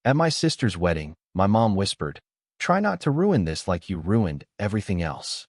At my sister's wedding, my mom whispered, "Try not to ruin this like you ruined everything else."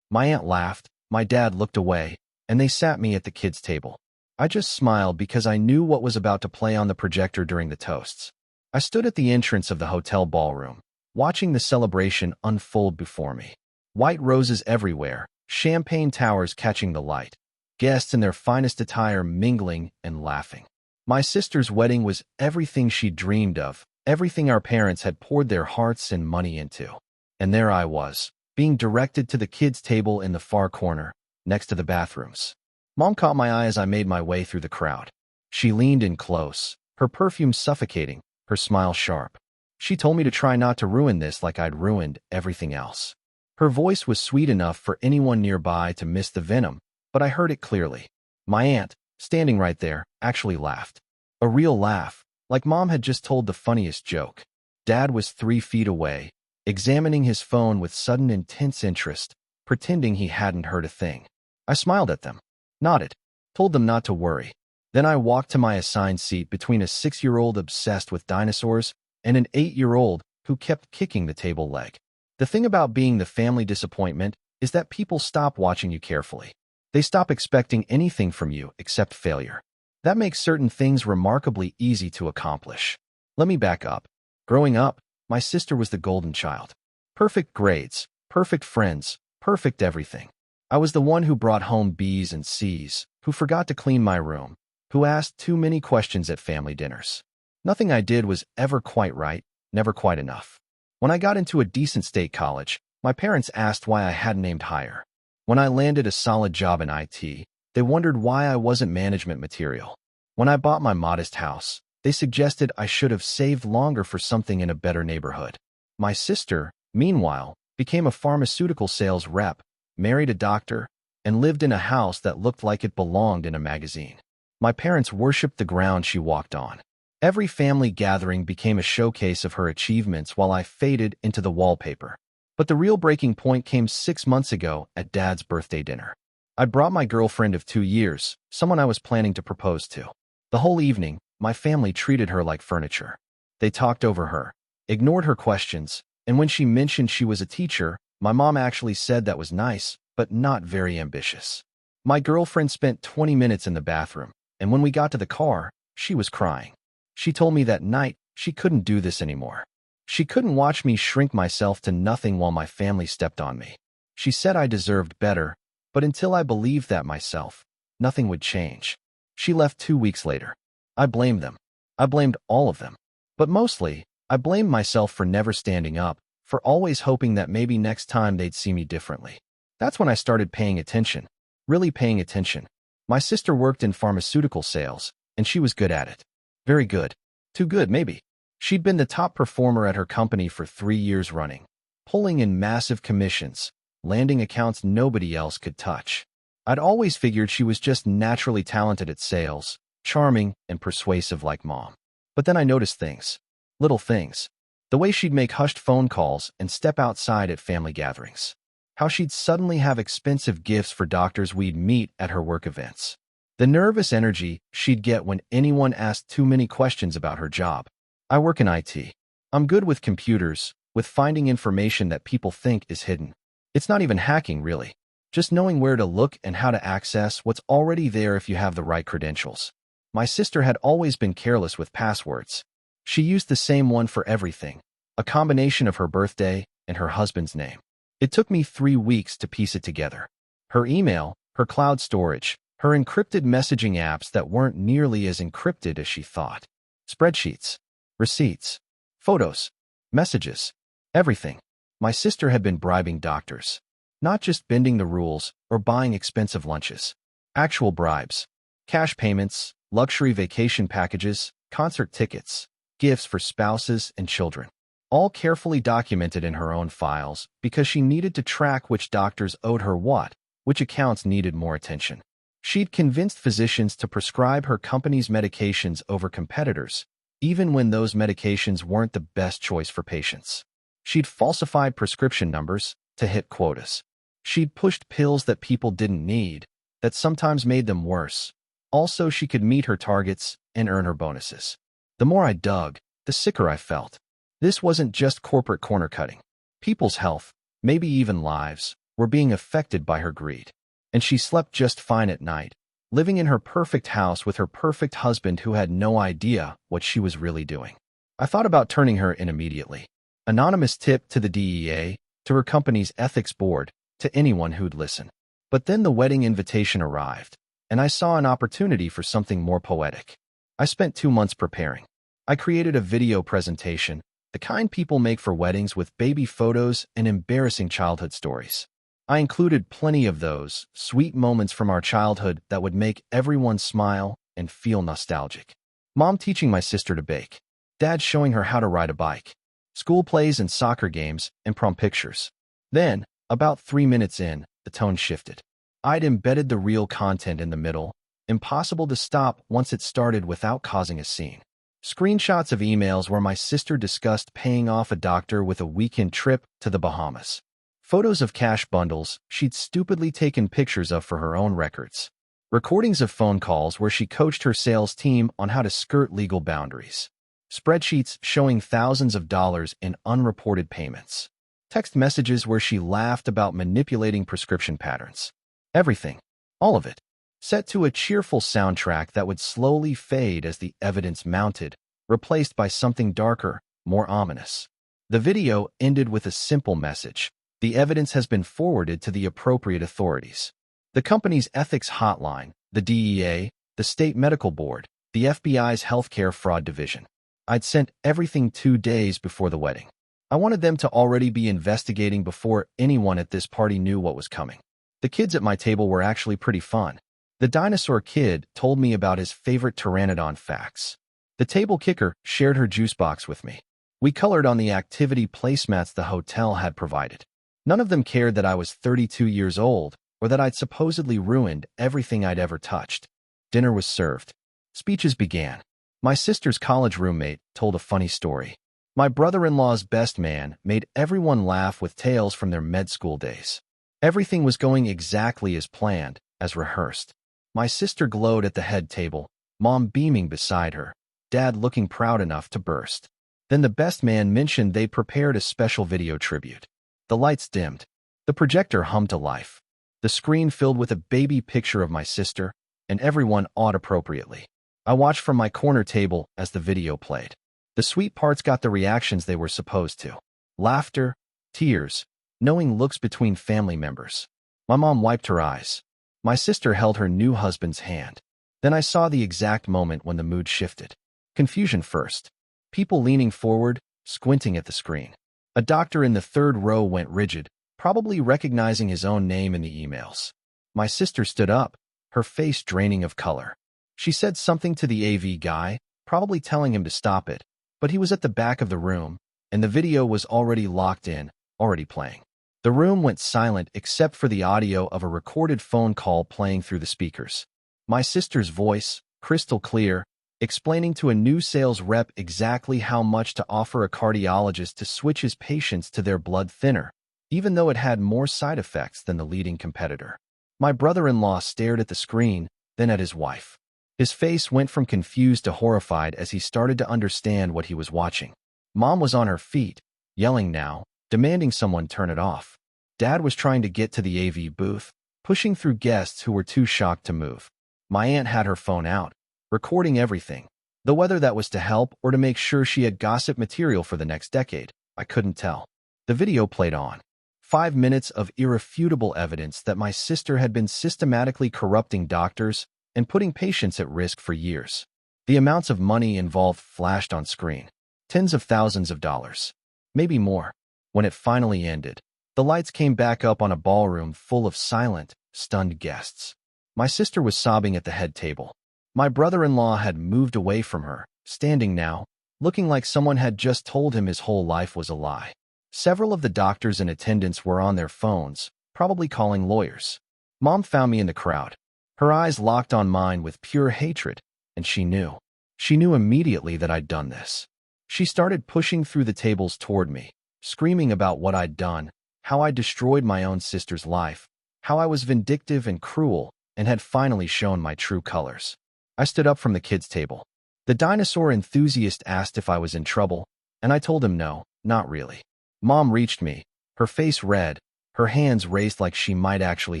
My aunt laughed, my dad looked away, and they sat me at the kids' table. I just smiled because I knew what was about to play on the projector during the toasts. I stood at the entrance of the hotel ballroom, watching the celebration unfold before me. White roses everywhere, champagne towers catching the light, guests in their finest attire mingling and laughing. My sister's wedding was everything she dreamed of, everything our parents had poured their hearts and money into. And there I was, being directed to the kids' table in the far corner, next to the bathrooms. Mom caught my eye as I made my way through the crowd. She leaned in close, her perfume suffocating, her smile sharp. She told me to try not to ruin this like I'd ruined everything else. Her voice was sweet enough for anyone nearby to miss the venom, but I heard it clearly. My aunt, standing right there, actually laughed. A real laugh, like Mom had just told the funniest joke. Dad was 3 feet away, examining his phone with sudden intense interest, pretending he hadn't heard a thing. I smiled at them, nodded, told them not to worry. Then I walked to my assigned seat between a 6-year-old obsessed with dinosaurs and an 8-year-old who kept kicking the table leg. The thing about being the family disappointment is that people stop watching you carefully. They stop expecting anything from you except failure. That makes certain things remarkably easy to accomplish. Let me back up. Growing up, my sister was the golden child. Perfect grades, perfect friends, perfect everything. I was the one who brought home B's and C's, who forgot to clean my room, who asked too many questions at family dinners. Nothing I did was ever quite right, never quite enough. When I got into a decent state college, my parents asked why I hadn't aimed higher. When I landed a solid job in IT, they wondered why I wasn't management material. When I bought my modest house, they suggested I should have saved longer for something in a better neighborhood. My sister, meanwhile, became a pharmaceutical sales rep, married a doctor, and lived in a house that looked like it belonged in a magazine. My parents worshipped the ground she walked on. Every family gathering became a showcase of her achievements while I faded into the wallpaper. But the real breaking point came 6 months ago at Dad's birthday dinner. I'd brought my girlfriend of 2 years, someone I was planning to propose to. The whole evening, my family treated her like furniture. They talked over her, ignored her questions, and when she mentioned she was a teacher, my mom actually said that was nice, but not very ambitious. My girlfriend spent 20 minutes in the bathroom, and when we got to the car, she was crying. She told me that night she couldn't do this anymore. She couldn't watch me shrink myself to nothing while my family stepped on me. She said I deserved better, but until I believed that myself, nothing would change. She left 2 weeks later. I blamed them. I blamed all of them. But mostly, I blamed myself for never standing up, for always hoping that maybe next time they'd see me differently. That's when I started paying attention. Really paying attention. My sister worked in pharmaceutical sales, and she was good at it. Very good. Too good, maybe. She'd been the top performer at her company for 3 years running, pulling in massive commissions, landing accounts nobody else could touch. I'd always figured she was just naturally talented at sales, charming and persuasive like Mom. But then I noticed things. Little things. The way she'd make hushed phone calls and step outside at family gatherings. How she'd suddenly have expensive gifts for doctors we'd meet at her work events. The nervous energy she'd get when anyone asked too many questions about her job. I work in IT. I'm good with computers, with finding information that people think is hidden. It's not even hacking, really. Just knowing where to look and how to access what's already there if you have the right credentials. My sister had always been careless with passwords. She used the same one for everything, a combination of her birthday and her husband's name. It took me 3 weeks to piece it together. Her email, her cloud storage, her encrypted messaging apps that weren't nearly as encrypted as she thought. Spreadsheets, receipts, photos, messages, everything. My sister had been bribing doctors. Not just bending the rules or buying expensive lunches. Actual bribes. Cash payments, luxury vacation packages, concert tickets, gifts for spouses and children. All carefully documented in her own files because she needed to track which doctors owed her what, which accounts needed more attention. She'd convinced physicians to prescribe her company's medications over competitors, even when those medications weren't the best choice for patients. She'd falsified prescription numbers to hit quotas. She'd pushed pills that people didn't need, that sometimes made them worse. Also, she could meet her targets and earn her bonuses. The more I dug, the sicker I felt. This wasn't just corporate corner cutting. People's health, maybe even lives, were being affected by her greed. And she slept just fine at night, living in her perfect house with her perfect husband who had no idea what she was really doing. I thought about turning her in immediately. Anonymous tip to the DEA, to her company's ethics board, to anyone who'd listen. But then the wedding invitation arrived, and I saw an opportunity for something more poetic. I spent 2 months preparing. I created a video presentation, the kind people make for weddings, with baby photos and embarrassing childhood stories. I included plenty of those sweet moments from our childhood that would make everyone smile and feel nostalgic. Mom teaching my sister to bake. Dad showing her how to ride a bike. School plays and soccer games and prom pictures. Then, about 3 minutes in, the tone shifted. I'd embedded the real content in the middle, impossible to stop once it started without causing a scene. Screenshots of emails where my sister discussed paying off a doctor with a weekend trip to the Bahamas. Photos of cash bundles she'd stupidly taken pictures of for her own records. Recordings of phone calls where she coached her sales team on how to skirt legal boundaries. Spreadsheets showing thousands of dollars in unreported payments. Text messages where she laughed about manipulating prescription patterns. Everything, all of it, set to a cheerful soundtrack that would slowly fade as the evidence mounted, replaced by something darker, more ominous. The video ended with a simple message. The evidence has been forwarded to the appropriate authorities. The company's ethics hotline, the DEA, the state medical board, the FBI's healthcare fraud division. I'd sent everything 2 days before the wedding. I wanted them to already be investigating before anyone at this party knew what was coming. The kids at my table were actually pretty fun. The dinosaur kid told me about his favorite pteranodon facts. The table kicker shared her juice box with me. We colored on the activity placemats the hotel had provided. None of them cared that I was 32 years old or that I'd supposedly ruined everything I'd ever touched. Dinner was served. Speeches began. My sister's college roommate told a funny story. My brother-in-law's best man made everyone laugh with tales from their med school days. Everything was going exactly as planned, as rehearsed. My sister glowed at the head table, Mom beaming beside her, Dad looking proud enough to burst. Then the best man mentioned they'd prepared a special video tribute. The lights dimmed. The projector hummed to life. The screen filled with a baby picture of my sister, and everyone awed appropriately. I watched from my corner table as the video played. The sweet parts got the reactions they were supposed to. Laughter, tears, knowing looks between family members. My mom wiped her eyes. My sister held her new husband's hand. Then I saw the exact moment when the mood shifted. Confusion first. People leaning forward, squinting at the screen. A doctor in the third row went rigid, probably recognizing his own name in the emails. My sister stood up, her face draining of color. She said something to the AV guy, probably telling him to stop it, but he was at the back of the room, and the video was already locked in, already playing. The room went silent except for the audio of a recorded phone call playing through the speakers. My sister's voice, crystal clear, explaining to a new sales rep exactly how much to offer a cardiologist to switch his patients to their blood thinner, even though it had more side effects than the leading competitor. My brother-in-law stared at the screen, then at his wife. His face went from confused to horrified as he started to understand what he was watching. Mom was on her feet, yelling now, demanding someone turn it off. Dad was trying to get to the AV booth, pushing through guests who were too shocked to move. My aunt had her phone out, recording everything. Though whether that was to help or to make sure she had gossip material for the next decade, I couldn't tell. The video played on. 5 minutes of irrefutable evidence that my sister had been systematically corrupting doctors and putting patients at risk for years. The amounts of money involved flashed on screen. Tens of thousands of dollars. Maybe more. When it finally ended, the lights came back up on a ballroom full of silent, stunned guests. My sister was sobbing at the head table. My brother-in-law had moved away from her, standing now, looking like someone had just told him his whole life was a lie. Several of the doctors in attendance were on their phones, probably calling lawyers. Mom found me in the crowd. Her eyes locked on mine with pure hatred, and she knew. She knew immediately that I'd done this. She started pushing through the tables toward me, screaming about what I'd done, how I destroyed my own sister's life, how I was vindictive and cruel, and had finally shown my true colors. I stood up from the kids' table. The dinosaur enthusiast asked if I was in trouble, and I told him no, not really. Mom reached me, her face red, her hands raised like she might actually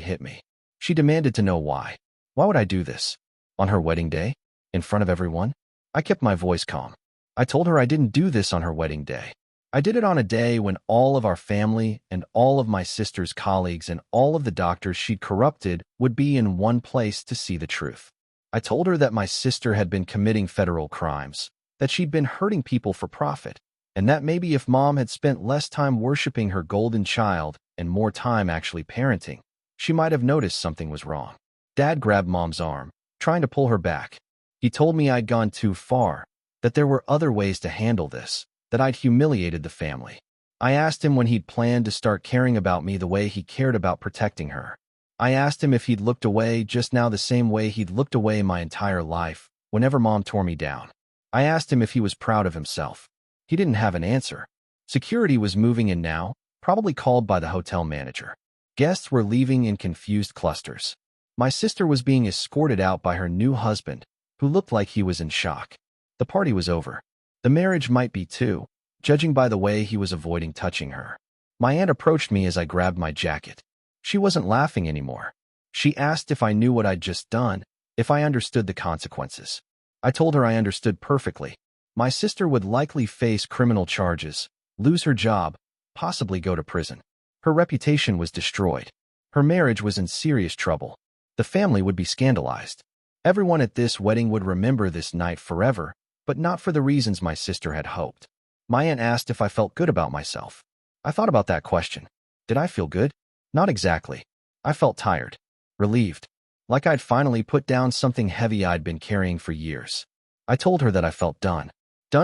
hit me. She demanded to know why. Why would I do this? On her wedding day? In front of everyone? I kept my voice calm. I told her I didn't do this on her wedding day. I did it on a day when all of our family and all of my sister's colleagues and all of the doctors she'd corrupted would be in one place to see the truth. I told her that my sister had been committing federal crimes, that she'd been hurting people for profit, and that maybe if Mom had spent less time worshiping her golden child and more time actually parenting, she might have noticed something was wrong. Dad grabbed Mom's arm, trying to pull her back. He told me I'd gone too far, that there were other ways to handle this, that I'd humiliated the family. I asked him when he'd planned to start caring about me the way he cared about protecting her. I asked him if he'd looked away just now the same way he'd looked away my entire life, whenever Mom tore me down. I asked him if he was proud of himself. He didn't have an answer. Security was moving in now, probably called by the hotel manager. Guests were leaving in confused clusters. My sister was being escorted out by her new husband, who looked like he was in shock. The party was over. The marriage might be too, judging by the way he was avoiding touching her. My aunt approached me as I grabbed my jacket. She wasn't laughing anymore. She asked if I knew what I'd just done, if I understood the consequences. I told her I understood perfectly. My sister would likely face criminal charges, lose her job, possibly go to prison. Her reputation was destroyed. Her marriage was in serious trouble. The family would be scandalized. Everyone at this wedding would remember this night forever, but not for the reasons my sister had hoped. My aunt asked if I felt good about myself. I thought about that question. Did I feel good? Not exactly. I felt tired, relieved, like I'd finally put down something heavy I'd been carrying for years. I told her that I felt done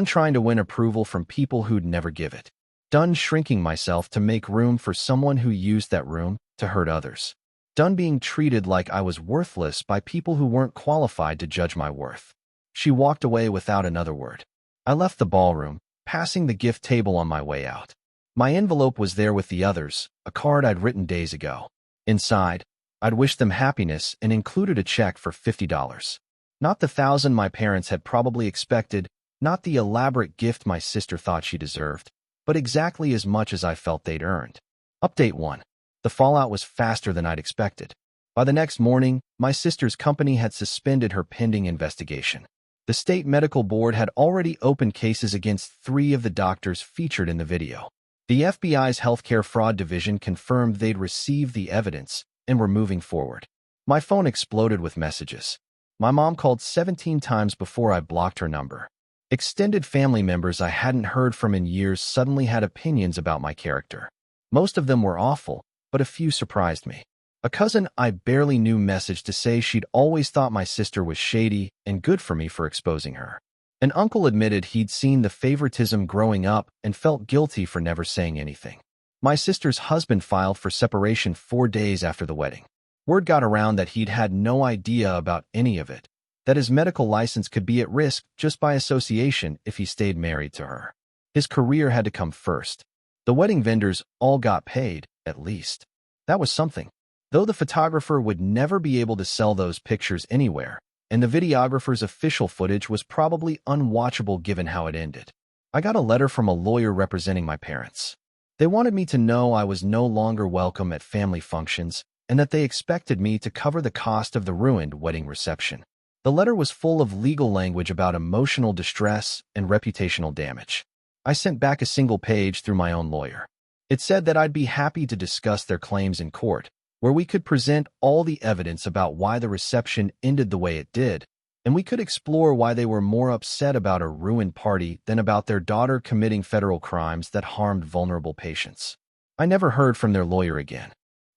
trying to win approval from people who'd never give it, done shrinking myself to make room for someone who used that room to hurt others, done being treated like I was worthless by people who weren't qualified to judge my worth. She walked away without another word. I left the ballroom, passing the gift table on my way out. My envelope was there with the others, a card I'd written days ago. Inside, I'd wished them happiness and included a check for $50. Not the $1,000 my parents had probably expected, not the elaborate gift my sister thought she deserved, but exactly as much as I felt they'd earned. Update 1. The fallout was faster than I'd expected. By the next morning, my sister's company had suspended her pending investigation. The state medical board had already opened cases against 3 of the doctors featured in the video. The FBI's healthcare fraud division confirmed they'd received the evidence and were moving forward. My phone exploded with messages. My mom called 17 times before I blocked her number. Extended family members I hadn't heard from in years suddenly had opinions about my character. Most of them were awful, but a few surprised me. A cousin I barely knew messaged to say she'd always thought my sister was shady and good for me for exposing her. An uncle admitted he'd seen the favoritism growing up and felt guilty for never saying anything. My sister's husband filed for separation 4 days after the wedding. Word got around that he'd had no idea about any of it, that his medical license could be at risk just by association if he stayed married to her. His career had to come first. The wedding vendors all got paid, at least. That was something. Though the photographer would never be able to sell those pictures anywhere, and the videographer's official footage was probably unwatchable given how it ended. I got a letter from a lawyer representing my parents. They wanted me to know I was no longer welcome at family functions and that they expected me to cover the cost of the ruined wedding reception. The letter was full of legal language about emotional distress and reputational damage. I sent back a single page through my own lawyer. It said that I'd be happy to discuss their claims in court, where we could present all the evidence about why the reception ended the way it did, and we could explore why they were more upset about a ruined party than about their daughter committing federal crimes that harmed vulnerable patients. I never heard from their lawyer again.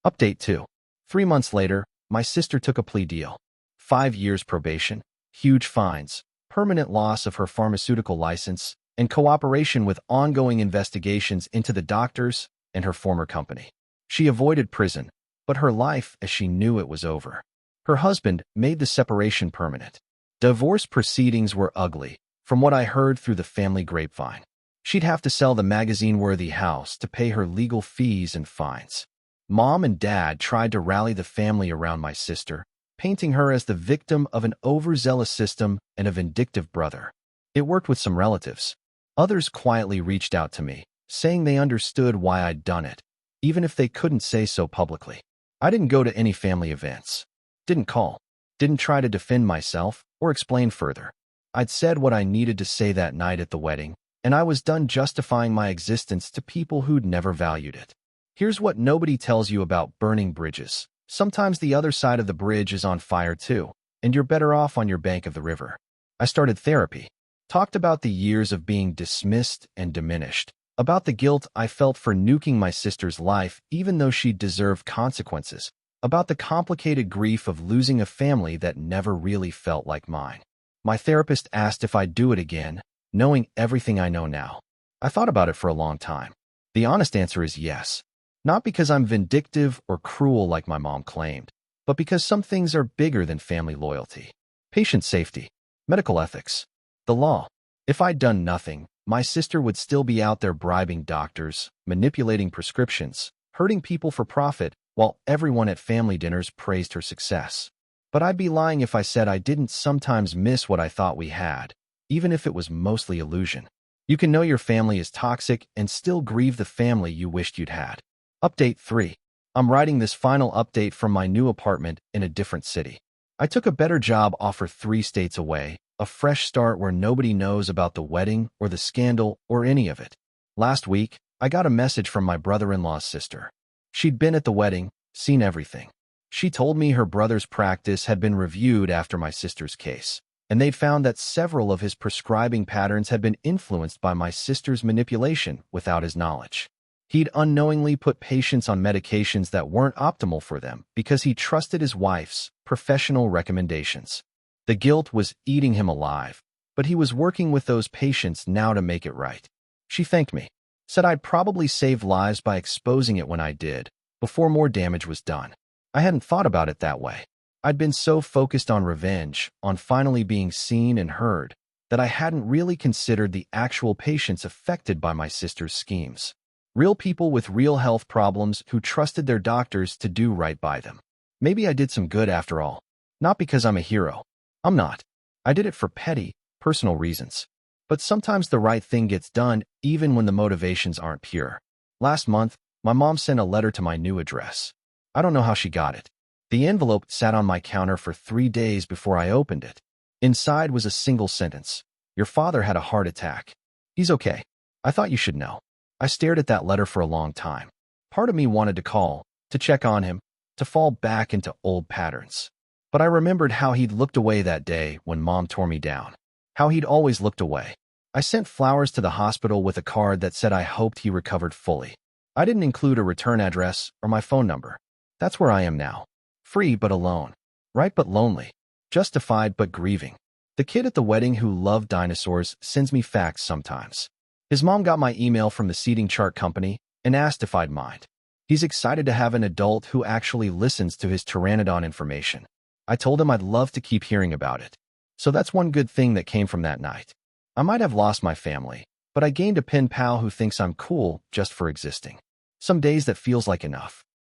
Update 2. 3 months later, my sister took a plea deal. 5 years probation, huge fines, permanent loss of her pharmaceutical license, and cooperation with ongoing investigations into the doctors and her former company. She avoided prison, but her life as she knew it was over. Her husband made the separation permanent. Divorce proceedings were ugly, from what I heard through the family grapevine. She'd have to sell the magazine-worthy house to pay her legal fees and fines. Mom and Dad tried to rally the family around my sister, painting her as the victim of an overzealous system and a vindictive brother. It worked with some relatives. Others quietly reached out to me, saying they understood why I'd done it, even if they couldn't say so publicly. I didn't go to any family events. Didn't call. Didn't try to defend myself or explain further. I'd said what I needed to say that night at the wedding, and I was done justifying my existence to people who'd never valued it. Here's what nobody tells you about burning bridges. Sometimes the other side of the bridge is on fire too, and you're better off on your bank of the river. I started therapy. Talked about the years of being dismissed and diminished, about the guilt I felt for nuking my sister's life even though she deserved consequences, about the complicated grief of losing a family that never really felt like mine. My therapist asked if I'd do it again, knowing everything I know now. I thought about it for a long time. The honest answer is yes. Not because I'm vindictive or cruel like my mom claimed, but because some things are bigger than family loyalty. Patient safety, medical ethics, the law. If I'd done nothing, my sister would still be out there bribing doctors, manipulating prescriptions, hurting people for profit, while everyone at family dinners praised her success. But I'd be lying if I said I didn't sometimes miss what I thought we had, even if it was mostly illusion. You can know your family is toxic and still grieve the family you wished you'd had. Update 3. I'm writing this final update from my new apartment in a different city. I took a better job offer 3 states away, a fresh start where nobody knows about the wedding or the scandal or any of it. Last week, I got a message from my brother-in-law's sister. She'd been at the wedding, seen everything. She told me her brother's practice had been reviewed after my sister's case, and they'd found that several of his prescribing patterns had been influenced by my sister's manipulation without his knowledge. He'd unknowingly put patients on medications that weren't optimal for them because he trusted his wife's professional recommendations. The guilt was eating him alive, but he was working with those patients now to make it right. She thanked me, said I'd probably save lives by exposing it when I did, before more damage was done. I hadn't thought about it that way. I'd been so focused on revenge, on finally being seen and heard, that I hadn't really considered the actual patients affected by my sister's schemes. Real people with real health problems who trusted their doctors to do right by them. Maybe I did some good after all. Not because I'm a hero. I'm not. I did it for petty, personal reasons. But sometimes the right thing gets done even when the motivations aren't pure. Last month, my mom sent a letter to my new address. I don't know how she got it. The envelope sat on my counter for 3 days before I opened it. Inside was a single sentence. Your father had a heart attack. He's okay. I thought you should know. I stared at that letter for a long time. Part of me wanted to call, to check on him, to fall back into old patterns. But I remembered how he'd looked away that day when Mom tore me down. How he'd always looked away. I sent flowers to the hospital with a card that said I hoped he recovered fully. I didn't include a return address or my phone number. That's where I am now. Free but alone. Right but lonely. Justified but grieving. The kid at the wedding who loved dinosaurs sends me facts sometimes. His mom got my email from the seating chart company and asked if I'd mind. He's excited to have an adult who actually listens to his pteranodon information. I told him I'd love to keep hearing about it. So that's one good thing that came from that night. I might have lost my family, but I gained a pen pal who thinks I'm cool just for existing. Some days that feels like enough.